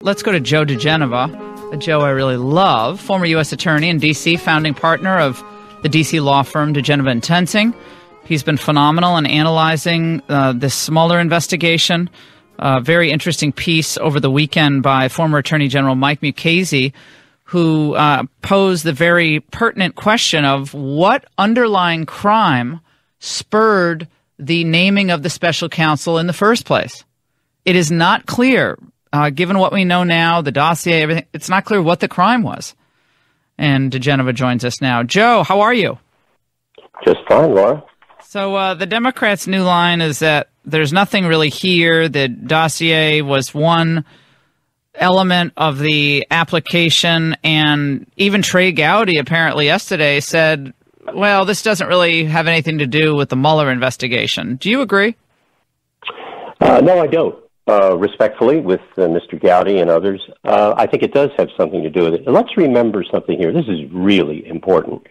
Let's go to Joe DiGenova, a Joe I really love, former U.S. attorney in D.C., founding partner of the D.C. law firm DiGenova and Tensing. He's been phenomenal in analyzing this Mueller investigation. Very interesting piece over the weekend by former Attorney General Mike Mukasey, who posed the very pertinent question of what underlying crime spurred the naming of the special counsel in the first place. It is not clear. Given what we know now, the dossier, everything, it's not clear what the crime was. And DiGenova joins us now. Joe, how are you? Just fine, Laura. So the Democrats' new line is that there's nothing really here. The dossier was one element of the application, and even Trey Gowdy apparently yesterday said, well, this doesn't really have anything to do with the Mueller investigation. Do you agree? No, I don't. Respectfully, with Mr. Gowdy and others, I think it does have something to do with it. Let's remember something here. This is really important.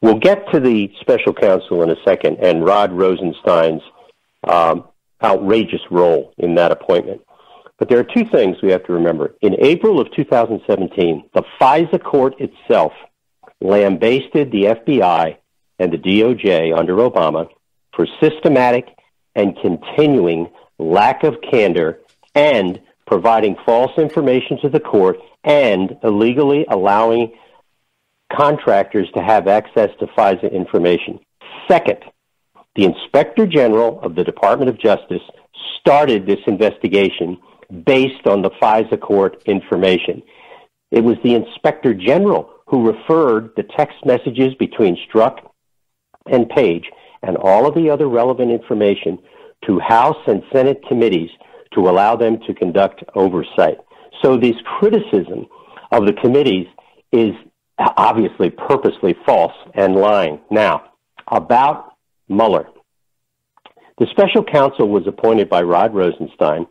We'll get to the special counsel in a second and Rod Rosenstein's outrageous role in that appointment. But there are two things we have to remember. In April of 2017, the FISA court itself lambasted the FBI and the DOJ under Obama for systematic and continuing lack of candor and providing false information to the court and illegally allowing contractors to have access to FISA information. Second, the Inspector General of the Department of Justice started this investigation based on the FISA court information. It was the Inspector General who referred the text messages between Strzok and Page and all of the other relevant information to House and Senate committees to allow them to conduct oversight. So this criticism of the committees is obviously purposely false and lying. Now, about Mueller. The special counsel was appointed by Rod Rosenstein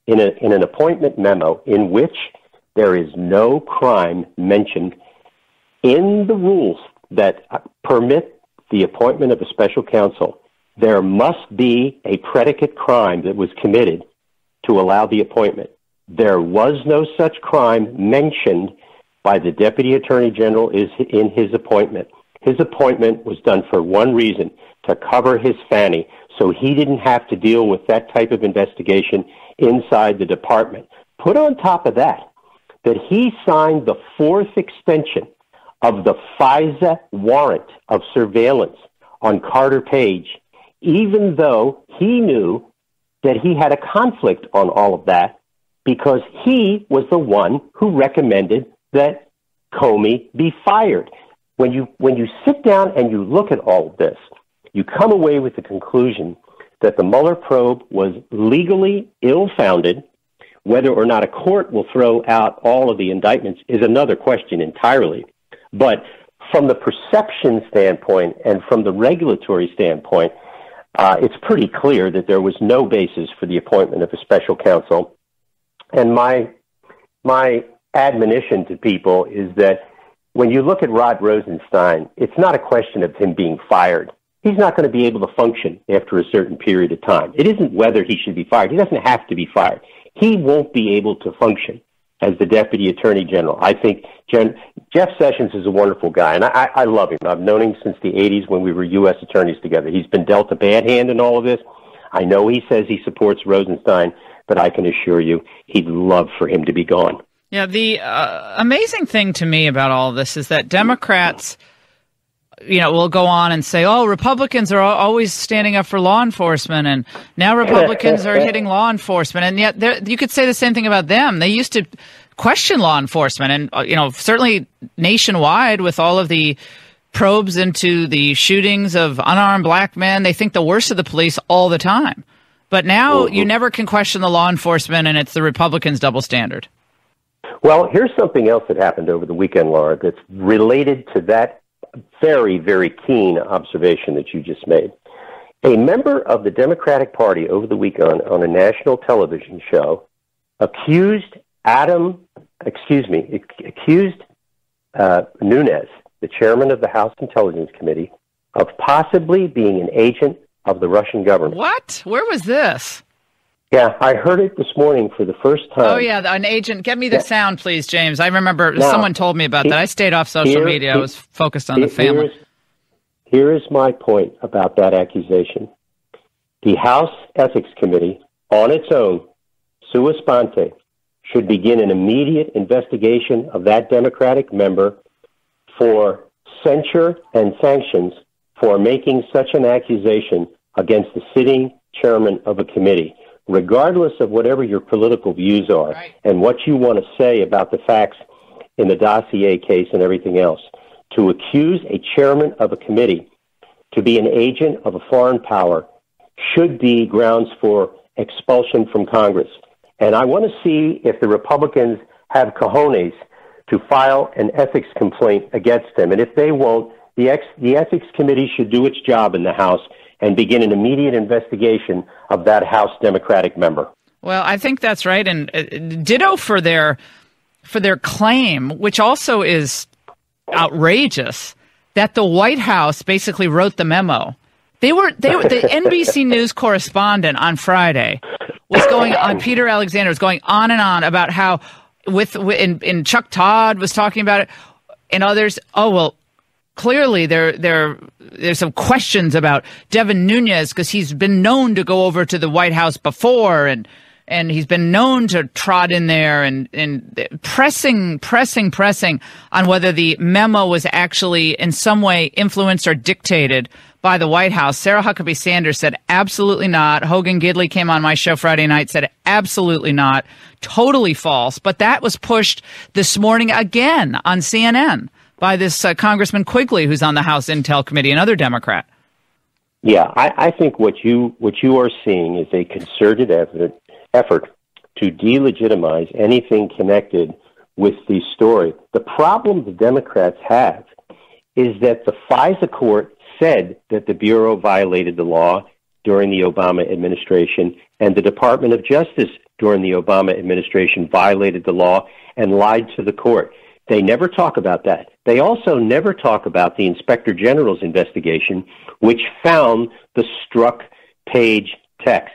in an appointment memo in which there is no crime mentioned in the rules that permit the appointment of a special counsel. There must be a predicate crime that was committed to allow the appointment. There was no such crime mentioned by the Deputy Attorney General in his appointment. His appointment was done for one reason, to cover his fanny, so he didn't have to deal with that type of investigation inside the department. Put on top of that he signed the fourth extension of the FISA warrant of surveillance on Carter Page, even though he knew that he had a conflict on all of that because he was the one who recommended that Comey be fired. When you sit down and you look at all of this, you come away with the conclusion that the Mueller probe was legally ill-founded. Whether or not a court will throw out all of the indictments is another question entirely. But from the perception standpoint and from the regulatory standpoint, it's pretty clear that there was no basis for the appointment of a special counsel. And my admonition to people is that when you look at Rod Rosenstein, it's not a question of him being fired. He's not going to be able to function after a certain period of time. It isn't whether he should be fired. He doesn't have to be fired. He won't be able to function as the Deputy Attorney General. I think Jeff Sessions is a wonderful guy, and I love him. I've known him since the 80s when we were U.S. attorneys together. He's been dealt a bad hand in all of this. I know he says he supports Rosenstein, but I can assure you he'd love for him to be gone. Yeah, the amazing thing to me about all of this is that Democrats, will go on and say, oh, Republicans are always standing up for law enforcement, and now Republicans are hitting law enforcement. And yet you could say the same thing about them. They used to question law enforcement, and, certainly nationwide with all of the probes into the shootings of unarmed black men, they think the worst of the police all the time. But now you never can question the law enforcement, and it's the Republicans' double standard. Well, here's something else that happened over the weekend, Laura, that's related to that very, very keen observation that you just made. A member of the Democratic Party over the weekend on a national television show accused Nunes, the chairman of the House Intelligence Committee, of possibly being an agent of the Russian government. What? Where was this? Yeah, I heard it this morning for the first time. Oh, yeah, an agent. Get me the sound, please, James. I remember someone told me about that. I stayed off social media. I was focused on the family. Here is my point about that accusation. The House Ethics Committee, on its own, sua sponte, should begin an immediate investigation of that Democratic member for censure and sanctions for making such an accusation against the sitting chairman of a committee, regardless of whatever your political views are and what you want to say about the facts in the dossier case and everything else. To accuse a chairman of a committee to be an agent of a foreign power should be grounds for expulsion from Congress. And I want to see if the Republicans have cojones to file an ethics complaint against them. And if they won't, the Ethics Committee should do its job in the House and begin an immediate investigation of that House Democratic member. Well, I think that's right. And ditto for their claim, which also is outrageous, that the White House basically wrote the memo. The NBC News correspondent on Friday was going on, Peter Alexander was going on and on about how and Chuck Todd was talking about it and others. Oh, well, clearly there's some questions about Devin Nunes because he's been known to go over to the White House before and he's been known to trot in there and pressing on whether the memo was actually in some way influenced or dictated by the White House. Sarah Huckabee Sanders said absolutely not. Hogan Gidley came on my show Friday night, said absolutely not. Totally false. But that was pushed this morning again on CNN by this Congressman Quigley, who's on the House Intel Committee, another Democrat. Yeah, I think what you are seeing is a concerted effort to delegitimize anything connected with the story. The problem the Democrats have is that the FISA court said that the Bureau violated the law during the Obama administration, and the Department of Justice during the Obama administration violated the law and lied to the court. They never talk about that. They also never talk about the Inspector General's investigation, which found the struck page text.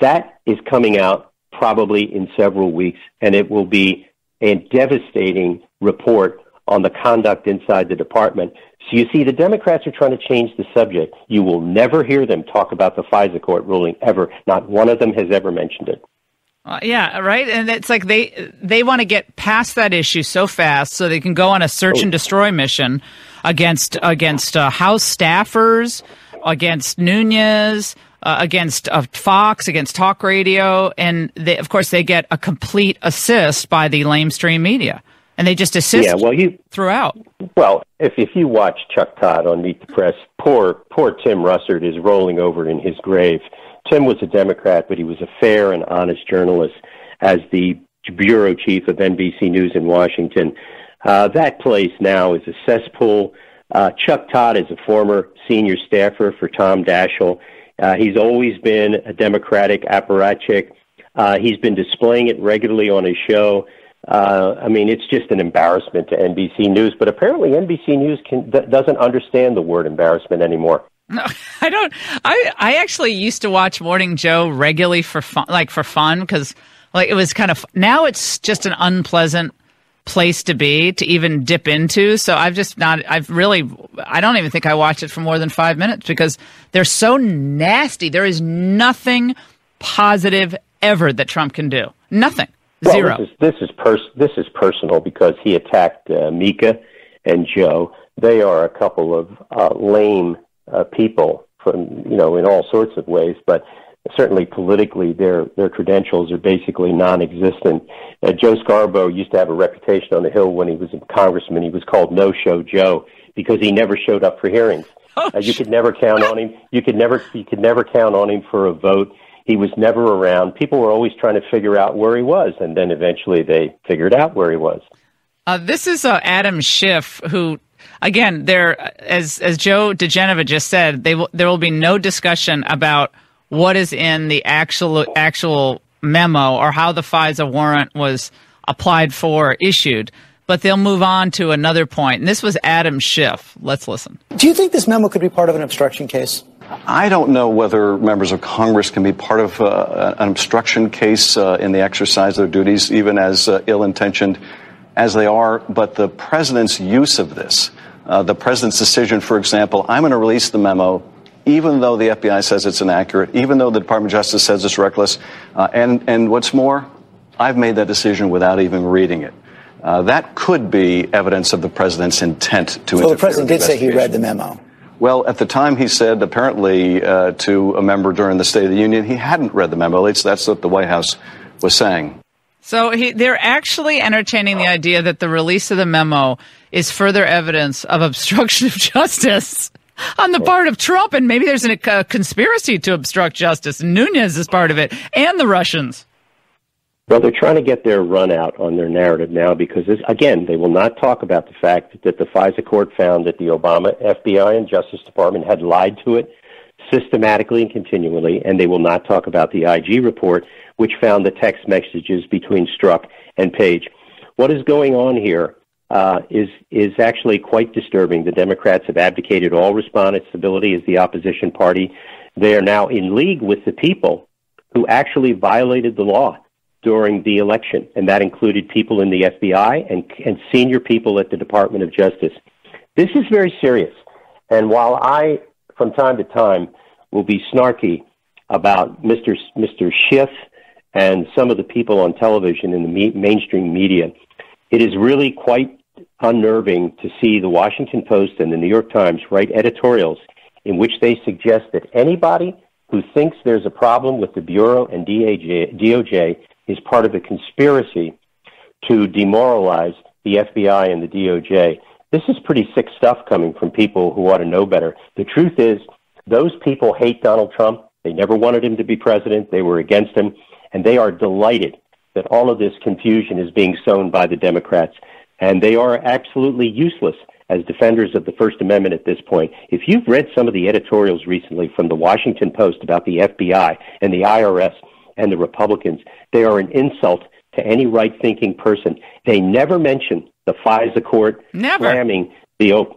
That is coming out probably in several weeks, and it will be a devastating report on the conduct inside the department. So you see, the Democrats are trying to change the subject. You will never hear them talk about the FISA court ruling, ever. Not one of them has ever mentioned it. Yeah, right. And it's like they want to get past that issue so fast so they can go on a search and destroy mission against House staffers, against Nunes, against Fox, against talk radio, and of course they get a complete assist by the lamestream media, and they just assist throughout. Well, if you watch Chuck Todd on Meet the Press, poor Tim Russert is rolling over in his grave. Tim was a Democrat, but he was a fair and honest journalist as the bureau chief of NBC News in Washington. That place now is a cesspool. Chuck Todd is a former senior staffer for Tom Daschle. He's always been a Democratic apparatchik. He's been displaying it regularly on his show. I mean, it's just an embarrassment to NBC News, but apparently NBC News doesn't understand the word embarrassment anymore. No, I don't. I actually used to watch Morning Joe regularly for fun, because it was kind of, now it's just an unpleasant place to be, to even dip into. So I don't even think I watch it for more than 5 minutes because they're so nasty. There is nothing positive ever that Trump can do. Nothing. Zero. Well, this is personal because he attacked Mika and Joe. They are a couple of lame people in all sorts of ways, but certainly politically their credentials are basically non-existent. Joe Scarborough used to have a reputation on the Hill when he was a congressman. He was called No-Show Joe because he never showed up for hearings. You could never count on him. You could never count on him for a vote. He was never around. People were always trying to figure out where he was, and then eventually they figured out where he was. This is Adam Schiff, who, again, as Joe DiGenova just said, there will be no discussion about what is in the actual memo or how the FISA warrant was applied for or issued. But they'll move on to another point. And this was Adam Schiff. Let's listen. Do you think this memo could be part of an obstruction case? I don't know whether members of Congress can be part of an obstruction case in the exercise of their duties, even as ill-intentioned as they are. But the president's use of this, the president's decision, for example, I'm going to release the memo, even though the FBI says it's inaccurate, even though the Department of Justice says it's reckless. And what's more, I've made that decision without even reading it. That could be evidence of the president's intent to interfere. Well, the president did say he read the memo. Well, at the time he said, apparently, to a member during the State of the Union, he hadn't read the memo. At least that's what the White House was saying. So they're actually entertaining the idea that the release of the memo is further evidence of obstruction of justice on the part of Trump, and maybe there's a conspiracy to obstruct justice. Nunes is part of it, and the Russians. Well, they're trying to get their run out on their narrative now because, again, they will not talk about the fact that the FISA court found that the Obama FBI and Justice Department had lied to it systematically and continually, and they will not talk about the IG report, which found the text messages between Strzok and Page. What is going on here is actually quite disturbing. The Democrats have abdicated all responsibility as the opposition party. They are now in league with the people who actually violated the law during the election, and that included people in the FBI and senior people at the Department of Justice. This is very serious, and while I, from time to time, will be snarky about Mr. Schiff and some of the people on television in the mainstream media, it is really quite unnerving to see the Washington Post and the New York Times write editorials in which they suggest that anybody who thinks there's a problem with the Bureau and DOJ is part of a conspiracy to demoralize the FBI and the DOJ. This is pretty sick stuff coming from people who ought to know better. The truth is, those people hate Donald Trump. They never wanted him to be president. They were against him. And they are delighted that all of this confusion is being sown by the Democrats. And they are absolutely useless as defenders of the First Amendment at this point. If you've read some of the editorials recently from the Washington Post about the FBI and the IRS and the Republicans, they are an insult to any right-thinking person. They never mention the FISA court slamming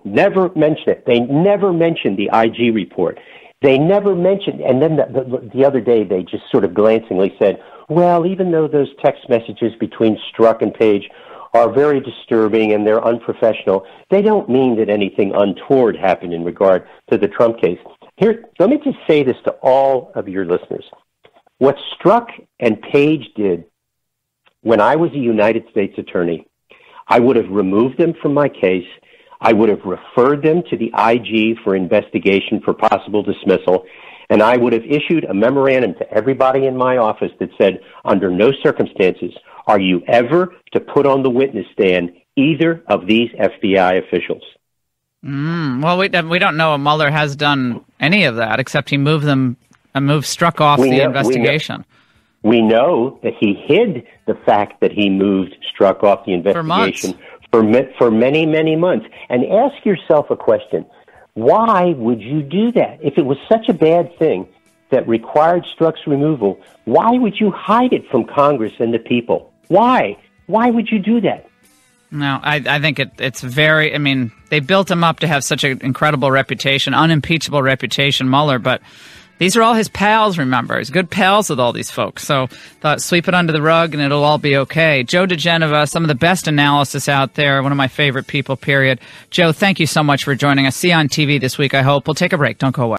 never mention it. They never mention the IG report. They never mentioned, and then the other day they just sort of glancingly said, well, even though those text messages between Strzok and Page are very disturbing and they're unprofessional, they don't mean that anything untoward happened in regard to the Trump case. Here, let me just say this to all of your listeners. What Strzok and Page did when I was a United States attorney, I would have removed them from my case. I would have referred them to the IG for investigation for possible dismissal, and I would have issued a memorandum to everybody in my office that said, under no circumstances are you ever to put on the witness stand either of these FBI officials. Well, we don't know if Mueller has done any of that, except he moved Strzok off the investigation. We know that he hid the fact that he moved Strzok off the investigation for many, many months. And ask yourself a question. Why would you do that? If it was such a bad thing that required Strzok's removal, why would you hide it from Congress and the people? Why? Why would you do that? No, I think it's very, I mean, they built him up to have such an incredible reputation, unimpeachable reputation, Mueller, but these are all his pals, remember. He's good pals with all these folks. So thought sweep it under the rug and it'll all be okay. Joe DiGenova, some of the best analysis out there, one of my favorite people, period. Joe, thank you so much for joining us. See you on TV this week, I hope. We'll take a break. Don't go away.